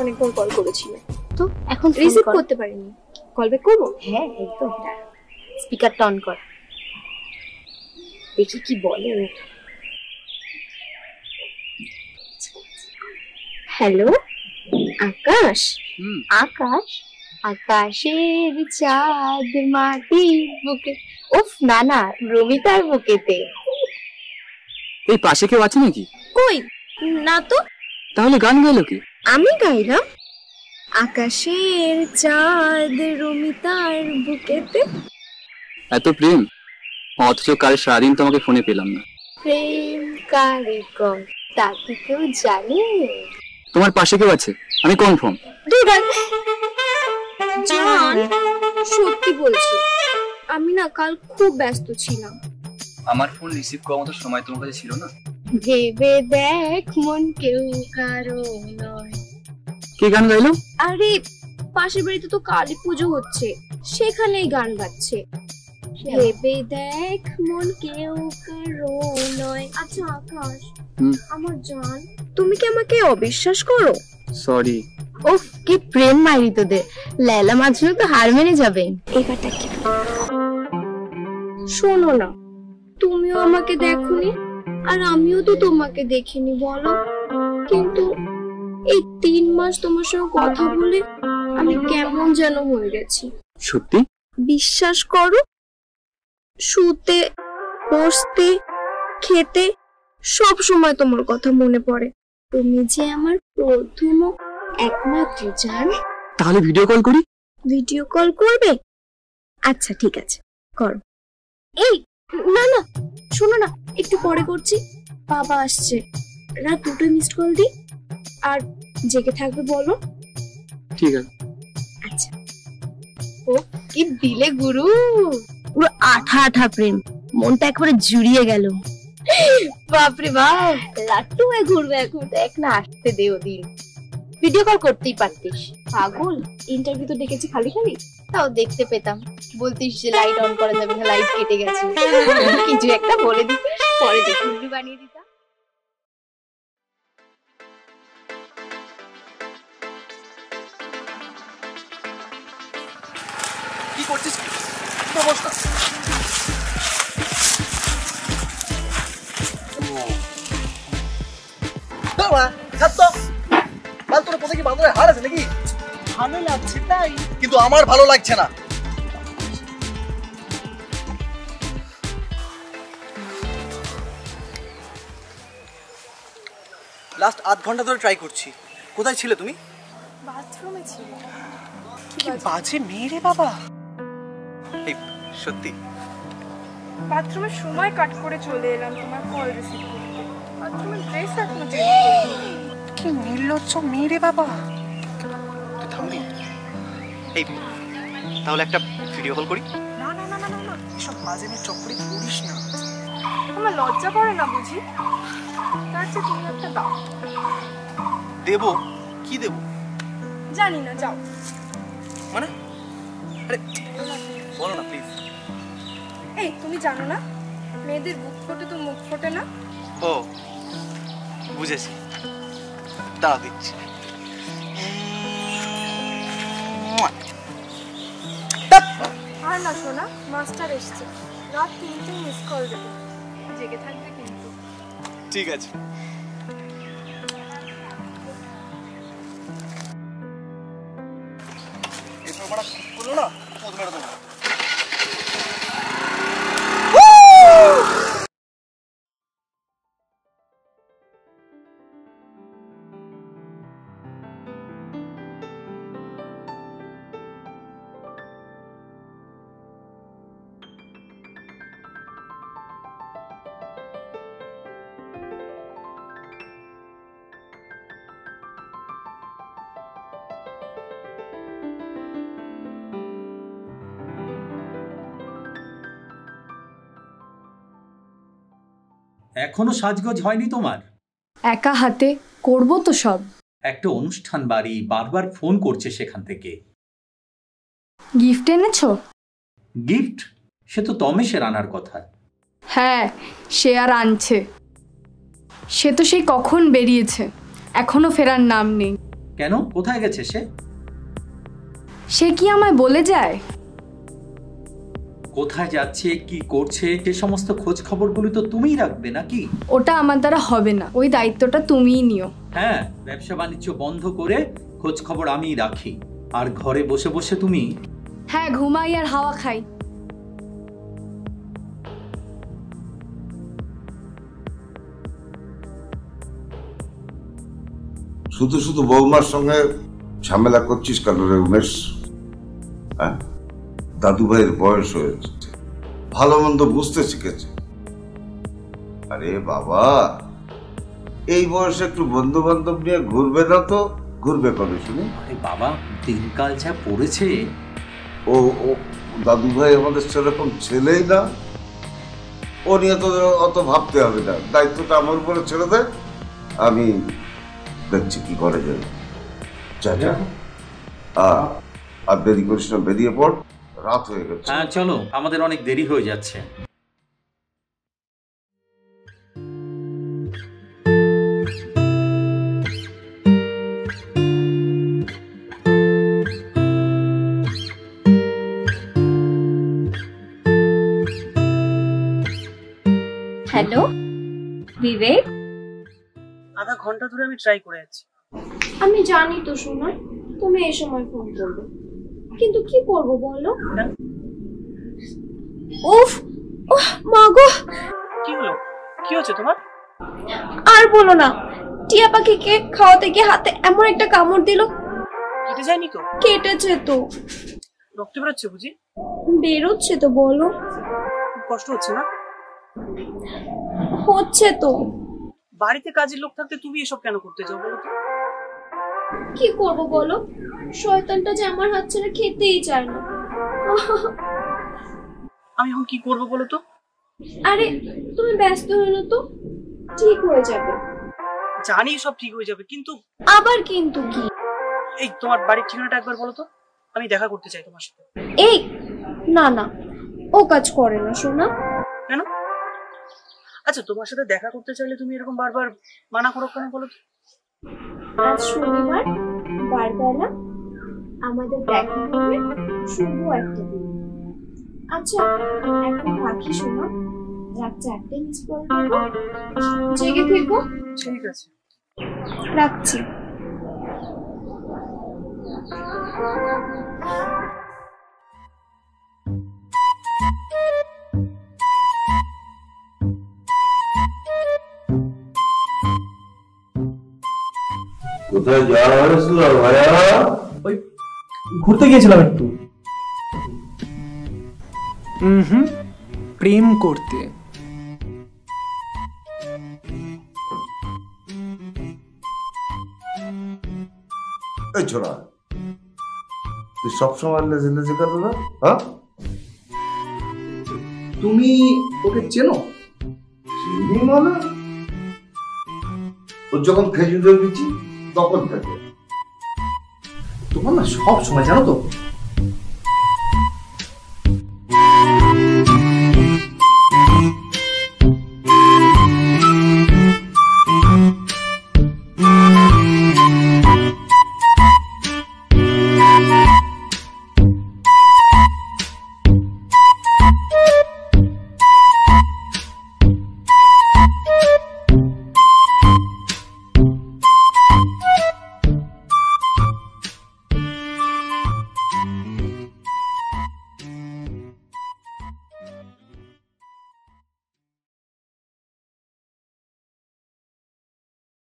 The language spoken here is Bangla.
অনেকবার কল করেছিল তো এখন রিসিভ করতে পারিনি। কল ব্যাক করবো? হ্যাঁ একদম। স্পিকারটা অন কর, দেখি কি বলে। হ্যালো আকাশ। আকাশ, আকাশের চাঁদ মাটির বুকে। উফ না না, রমিতার বুকেতে। এই পাশে কেউ আছে নাকি? কই না তো। তাহলে গান গাইলো কি? আমি গাইলাম আকাশের চাঁদ রমিতার বুকেতে। এত প্রেম, অথচ কাল সারাদিন তোমাকে ফোনে পেলাম না। প্রেম কারে কর তা কি কেউ জানে? তোমার পাশে কেউ আছে, আমি কনফার্ম। জান সত্যি বলছি, আমি না কাল খুব ব্যস্ত ছিলাম। আমার ফোন রিসিভ করার মতো সময় তোমার কাছে ছিল না? ভেবে দেখ মন কেউ কারো নয়। কে গান গাইলো? আরে পাশের বাড়িতে তো কালী পুজো হচ্ছে, সেখানেই গান বাজছে। ভেবে দেখ মন কেউ কারো নয়। আচ্ছা আকাশ, আমার জান, তুমি কি আমাকে অবিশ্বাস করো? সরি। ওফ কি প্রেম মাইরি তোদের, লেলা মাজনু তো হার মেনে যাবে। এবারটা কি শোনো না, তুমিও আমাকে দেখোনি আর আমিও তো তোমাকে দেখিনি বলো, কিন্তু এই 3 মাস তোমার সঙ্গে কথা বলে আমি কেমন যেন হয়ে গেছি। সত্যি? বিশ্বাস করো, শুতে বসতে খেতে সব সময় তোমার কথা মনে পড়ে। তুমি যে আমার প্রথম ও একমাত্র জান। তাহলে ভিডিও কল করি? ভিডিও কল করবে? আচ্ছা ঠিক আছে করো। এই না না শোনো না, একটু পরে করছি, বাবা আসছে। রাত 2টায় মিসড কল দি, আর জেগে থাকবে বলো। ঠিক আছে। আচ্ছা। ও কি দিলে গুরু, পুরো আঠা আঠা প্রেম, মনটা একবারে জুড়িয়ে গেল। বাপরে বাপ, লাট্টু হয়ে ঘুরবে এখন। দেখ না আসতে দে ওদিন, ভিডিও কল করতেই পারতিস। পাগল, ইন্টারভিউ তো ডেকেছি খালি খালি, তাও দেখতে পেতাম। বলতিস যে লাইট অন করা যাবে না, লাইট কেটে গেছে, কিছু একটা বলে দিতিস, পরে দেখে উল্লু বানিয়ে দিতাম। কি করছিস? বস না। ভালো লাগছে তাই, কিন্তু আমার ভালো লাগছে না। লাস্ট 8 ঘন্টা ধরে ট্রাই করছি। কোথায় ছিলে তুমি? বাথরুমে ছিল। কি বাজে মেয়ে রে বাবা। এই সত্যি? বাথরুমে সময় কাট করে চলে এলাম তোমার কল রিসিভ করতে। বাথরুমের ড্রেস এখনো চেঞ্জ করিনি। কি নির্লজ্জ মেয়ে রে বাবা। তুই থামবি? এই তাহলে একটা ভিডিও কল করি? না না না না না, এসব বাজে মেয়ে চক্করে পড়িস না। আমার লজ্জা করে না বুঝি? তার চেয়ে তুমি একটা দাও। দেবো? কি দেবো? জানি না, যাও। মানে? আরে বলো না প্লিজ। এই তুমি জানো না, মেয়েদের বুক ফোটে তো মুখ ফোটে না? ও বুঝেছি, দাঁড়া দিচ্ছি। আর না শোনা, মাস্টার এসছে, রাত 3টে মিস কল দেবে, জেগে থাকবে কিন্তু। ঠিক আছে। এরপর বড় করলো না, পদ মেরে দেবো। এখনো সাজগোজ হয়নি তোমার? একা হাতে করব তো সব। একটা অনুষ্ঠান বাড়ি, বারবার ফোন করছে সেখান থেকে। গিফট এনেছো? গিফট? সে তো তমেশের আনার কথা। হ্যাঁ, সে আর আনছে। সে তো সেই কখন বেরিয়েছে, এখনো ফেরার নাম নেই। কেন, কোথায় গেছে সে? সে কি আমায় বলে যায়? কোথায় যাচ্ছে, কি করছে, সে সমস্ত খোঁজ খবরগুলো তো তুমিই রাখবে নাকি? ওটা আমার দ্বারা হবে না, ওই দায়িত্বটা তুমিই নিও। হ্যাঁ, ব্যবসা বাণিজ্য বন্ধ করে খোঁজ খবর আমিই রাখি, আর ঘরে বসে বসে তুমি? হ্যাঁ, ঘুমাই আর হাওয়া খাই। শুধু শুধু বৌমার সঙ্গে ঝামেলা করছিস কেন রে উমেশ? হ্যাঁ, দাদু ভাইয়ের বয়স হয়েছে, ভালো মন্দ বুঝতে শিখেছে। আরে বাবা, এই বয়সে একটু বন্ধু বান্ধব নিয়ে ঘুরবে না তো ঘুরবে কবে শুনি? আরে বাবা, দিনকাল যা পড়েছে। ও ও দাদু ভাই আমাদের সেরকম ছেলেই না, ও নিয়ে তো অত ভাবতে হবে না। দায়িত্বটা আমার উপরে ছেড়ে দেয়, আমি দেখছি কি করে যাবে। যা যা, আর দেরি করিস না, বেরিয়ে পড়, রাত হয়ে গেছে। হ্যাঁ চলো, আমাদের অনেক দেরি হয়ে যাচ্ছে। হ্যালো বিবেক, আধা ঘন্টা ধরে আমি ট্রাই করে যাচ্ছি। আমি জানি তো সোনা তুমি এই সময় ফোন করবে, কিন্তু কি করব বলো? উফ মা গো, কি হলো, কি হচ্ছে তোমার? আর বলো না, টিয়া পাখিকে খাওয়াতে গিয়ে হাতে এমন একটা কামড় দিল। কেটে যায়নি তো? কেটেছে তো। রক্ত বেরোচ্ছে বুঝি? বেরোচ্ছে তো, বলো। খুব কষ্ট হচ্ছে না? হচ্ছে তো। বাড়িতে কাজের লোক থাকতে তুমি এসব কেন করতে চাও বলো তো? কি করব বলো, শয়তানটা যে আমার হাত ছেড়ে খেতেই চায় না। আমি এখন কি করবো বলো তো? আরে তুমি ব্যস্ত হয়ে না তো, ঠিক হয়ে যাবে। জানি সব ঠিক হয়ে যাবে, কিন্তু আবার কিন্তু কি? এই তোমার বাড়ির ঠিকানাটা একবার বলো তো, আমি দেখা করতে চাই তোমার সাথে। এই না না, ও কাজ করে না সোনা। কেন? আচ্ছা, তোমার সাথে দেখা করতে চাইলে তুমি এরকম বারবার মানা করো কেন বলো তো? আজ শনিবার, বারবেলা আমাদের দেখা হবে, শুভ একটা দিন। আচ্ছা এখন রাখি সোনা, রাত 4টে মিস কল দেবো, জেগে থেকো। ঠিক আছে, রাখছি। কোথায় যাওয়া হয়েছিল ভাইয়া? ওই ঘুরতে গিয়েছিলাম একটু। প্রেম করতে। এই ছোড়া, তুই সবসময় লেজে লেজে করবে না? হ্যাঁ, তুমি ওকে চেনো? চিনি মানে? ও যখন খেজুরের বিচি তখন থেকে। তোমার না সব সময় জানো তো